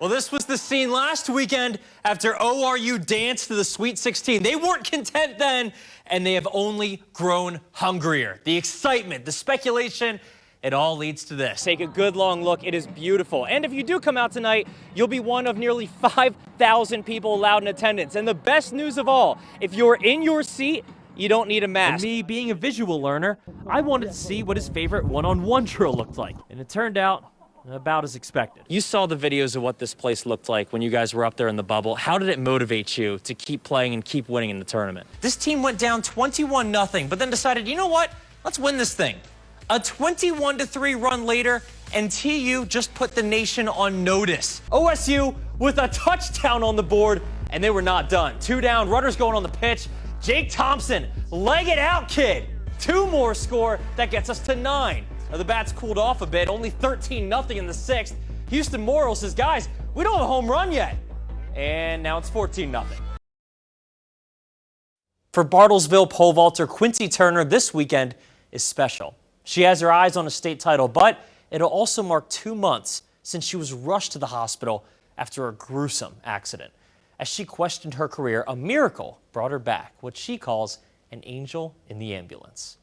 Well, this was the scene last weekend after ORU danced to the Sweet 16. They weren't content then, and they have only grown hungrier. The excitement, the speculation, it all leads to this. Take a good long look. It is beautiful. And if you do come out tonight, you'll be one of nearly 5,000 people allowed in attendance. And the best news of all, if you're in your seat, you don't need a mask. And me, being a visual learner, I wanted to see what his favorite one-on-one drill looked like. And it turned out about as expected. You saw the videos of what this place looked like when you guys were up there in the bubble. How did it motivate you to keep playing and keep winning in the tournament? This team went down 21-0, but then decided, you know what? Let's win this thing. A 21-3 run later, and TU just put the nation on notice. OSU with a touchdown on the board, and they were not done. 2 down, runners going on the pitch. Jake Thompson, leg it out, kid. 2 more score, that gets us to 9. Now, the bats cooled off a bit, only 13-0 in the 6th. Houston Morrill says, guys, we don't have a home run yet. And now it's 14-0. For Bartlesville pole vaulter Quincy Turner, this weekend is special. She has her eyes on a state title, but it'll also mark 2 months since she was rushed to the hospital after a gruesome accident. As she questioned her career, a miracle brought her back, what she calls an angel in the ambulance.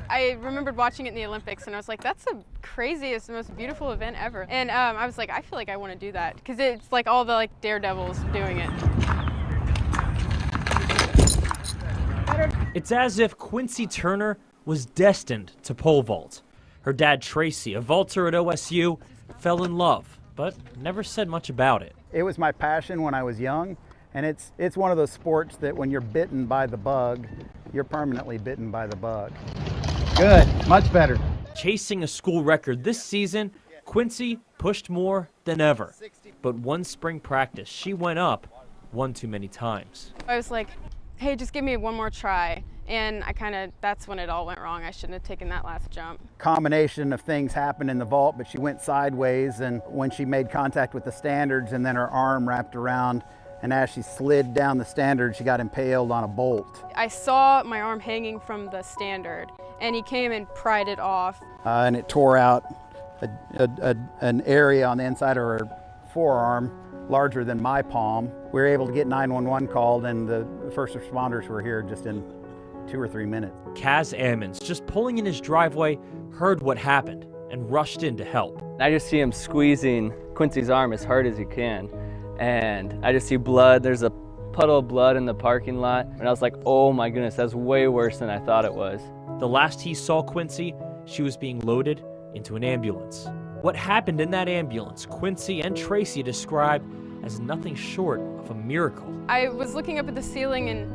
I remembered watching it in the Olympics, and I was like, that's the craziest, most beautiful event ever. And I was like, I feel like I want to do that, because it's like all the daredevils doing it. It's as if Quincy Turner was destined to pole vault. Her dad, Tracy, a vaulter at OSU, fell in love, but never said much about it. It was my passion when I was young, and it's one of those sports that when you're bitten by the bug, you're permanently bitten by the bug. Good, much better. Chasing a school record this season, Quincy pushed more than ever. But one spring practice, she went up one too many times. I was like, hey, just give me one more try. And that's when it all went wrong. I shouldn't have taken that last jump. Combination of things happened in the vault, but she went sideways, and when she made contact with the standards and then her arm wrapped around, and as she slid down the standard, she got impaled on a bolt. I saw my arm hanging from the standard, and he came and pried it off. And it tore out an area on the inside of her forearm larger than my palm. We were able to get 911 called, and the first responders were here just in 2 or 3 minutes. Kaz Ammons, just pulling in his driveway, heard what happened and rushed in to help. I just see him squeezing Quincy's arm as hard as he can, and I just see blood. There's a puddle of blood in the parking lot, and I was like, oh my goodness, that's way worse than I thought it was. The last he saw Quincy, she was being loaded into an ambulance. What happened in that ambulance, Quincy and Tracy described as nothing short of a miracle. I was looking up at the ceiling and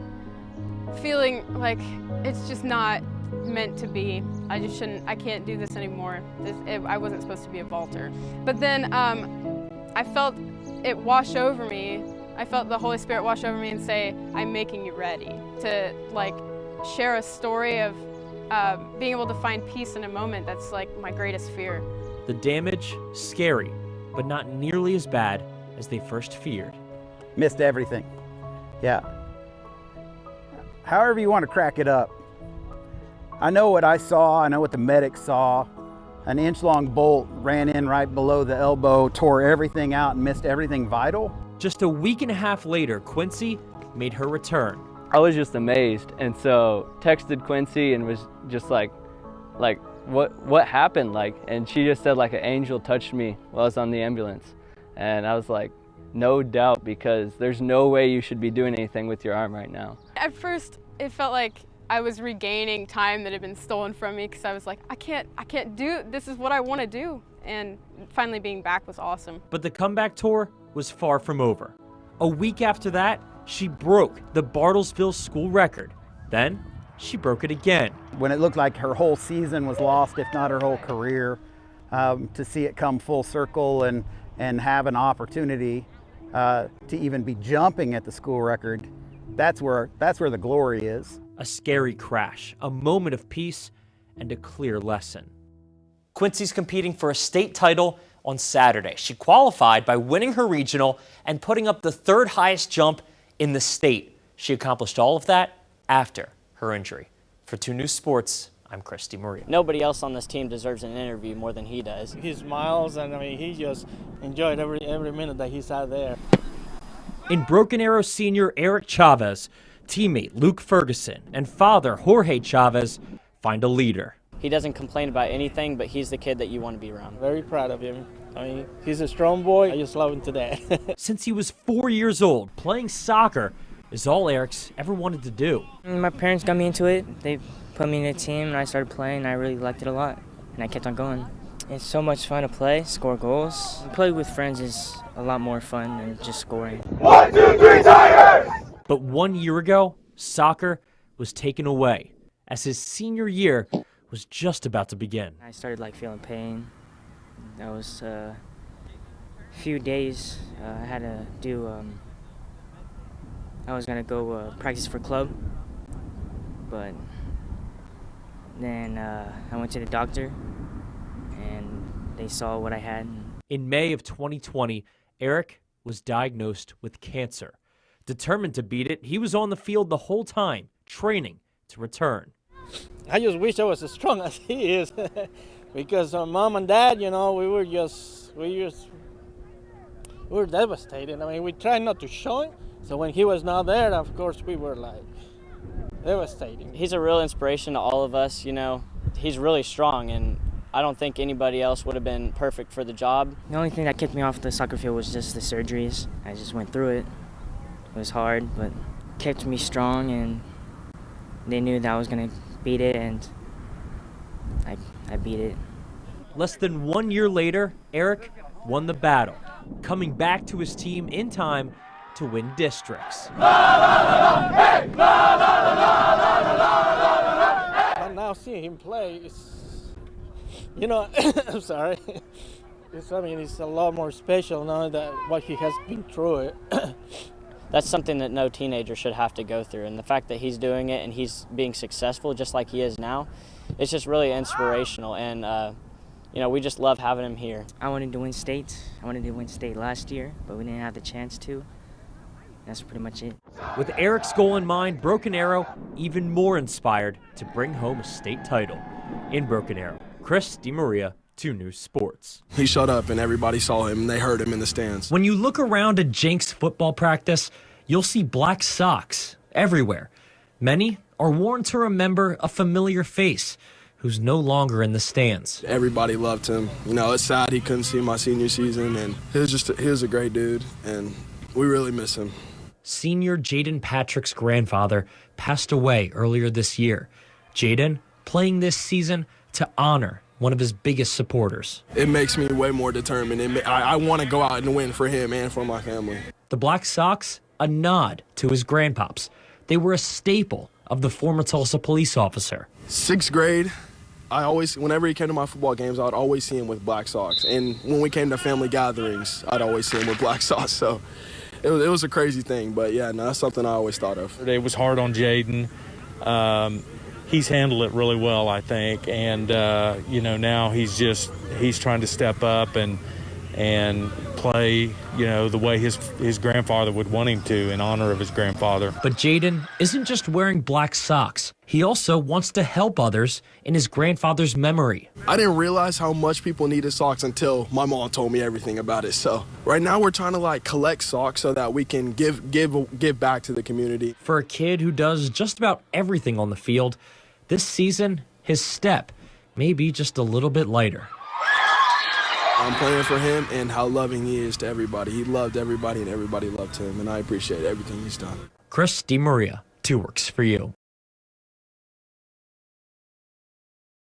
feeling like it's just not meant to be. I can't do this anymore. I wasn't supposed to be a vaulter. But then I felt it wash over me. I felt the Holy Spirit wash over me and say, I'm making you ready to share a story of being able to find peace in a moment that's my greatest fear. The damage, scary, but not nearly as bad as they first feared. Missed everything, yeah. However you want to crack it up. I know what I saw, I know what the medics saw. An inch-long bolt ran in right below the elbow, tore everything out and missed everything vital. Just a week and a half later, Quincy made her return. I was just amazed, and so texted Quincy and was just like what happened? And she just said an angel touched me while I was on the ambulance. And I was like, no doubt, because there's no way you should be doing anything with your arm right now. At first, it felt like I was regaining time that had been stolen from me, because I was like, I can't do, this is what I want to do. And finally being back was awesome. But the comeback tour was far from over. A week after that, she broke the Bartlesville school record. Then she broke it again. When it looked like her whole season was lost, if not her whole career, to see it come full circle and have an opportunity to even be jumping at the school record, that's where the glory is. A scary crash, a moment of peace, and a clear lesson. Quincy's competing for a state title on Saturday. She qualified by winning her regional and putting up the 3rd highest jump in the state. She accomplished all of that after her injury. For 2 News Sports, I'm Chris DiMaria. Nobody else on this team deserves an interview more than he does. He smiles, and I mean, he just enjoyed every minute that he's out there. In Broken Arrow senior Eric Chavez, teammate Luke Ferguson, and father Jorge Chavez find a leader. He doesn't complain about anything, but he's the kid that you want to be around. Very proud of him. I mean, he's a strong boy. I just love him to death. Since he was 4 years old, playing soccer is all Eric's ever wanted to do. My parents got me into it. They put me in a team, and I started playing, and I really liked it a lot, and I kept on going. It's so much fun to play, score goals. Play with friends is a lot more fun than just scoring. 1, 2, 3, Tigers! But 1 year ago, soccer was taken away as his senior year was just about to begin. I started feeling pain. That was a few days. I had to do, I was gonna go practice for club, but then I went to the doctor and they saw what I had. In May of 2020, Eric was diagnosed with cancer. Determined to beat it, he was on the field the whole time, training to return. I just wish I was as strong as he is, because mom and dad, you know, we were devastated. I mean, we tried not to show it. So when he was not there, of course, we were devastated. He's a real inspiration to all of us, you know. He's really strong, and I don't think anybody else would have been perfect for the job. The only thing that kept me off the soccer field was just the surgeries. I just went through it. It was hard, but kept me strong, and they knew that I was gonna beat it, and I beat it. Less than 1 year later, Eric won the battle, coming back to his team in time to win districts. But now seeing him play, it's, you know, I'm sorry. It's a lot more special now that what he has been through it. That's something that no teenager should have to go through, and the fact that he's doing it and he's being successful just like he is now, it's just really inspirational, and you know, we just love having him here. I wanted to win state. I wanted to win state last year, but we didn't have the chance to. That's pretty much it. With Eric's goal in mind, Broken Arrow even more inspired to bring home a state title. In Broken Arrow, Chris DiMaria, 2 News Sports. He showed up and everybody saw him and they heard him in the stands. When you look around at Jenks football practice, you'll see black socks everywhere. Many are worn to remember a familiar face who's no longer in the stands. Everybody loved him. You know, it's sad he couldn't see my senior season, and he was a great dude, and we really miss him. Senior Jaden Patrick's grandfather passed away earlier this year. Jaden playing this season to honor one of his biggest supporters. It makes me way more determined. I want to go out and win for him and for my family. The black socks, a nod to his grandpops. They were a staple of the former Tulsa police officer. 6th grade, whenever he came to my football games, I'd always see him with black socks. And when we came to family gatherings, I'd always see him with black socks. So it was a crazy thing, but yeah, no, that's something I always thought of. It was hard on Jaden. He's handled it really well, I think, and you know, now he's trying to step up and play, you know, the way his grandfather would want him to, in honor of his grandfather. But Jaden isn't just wearing black socks. He also wants to help others in his grandfather's memory. I didn't realize how much people needed socks until my mom told me everything about it. So right now we're trying to collect socks so that we can give back to the community. For a kid who does just about everything on the field, this season, his step may be just a little bit lighter. I'm playing for him and how loving he is to everybody. He loved everybody and everybody loved him, and I appreciate everything he's done. Chris DiMaria, 2 Works for You.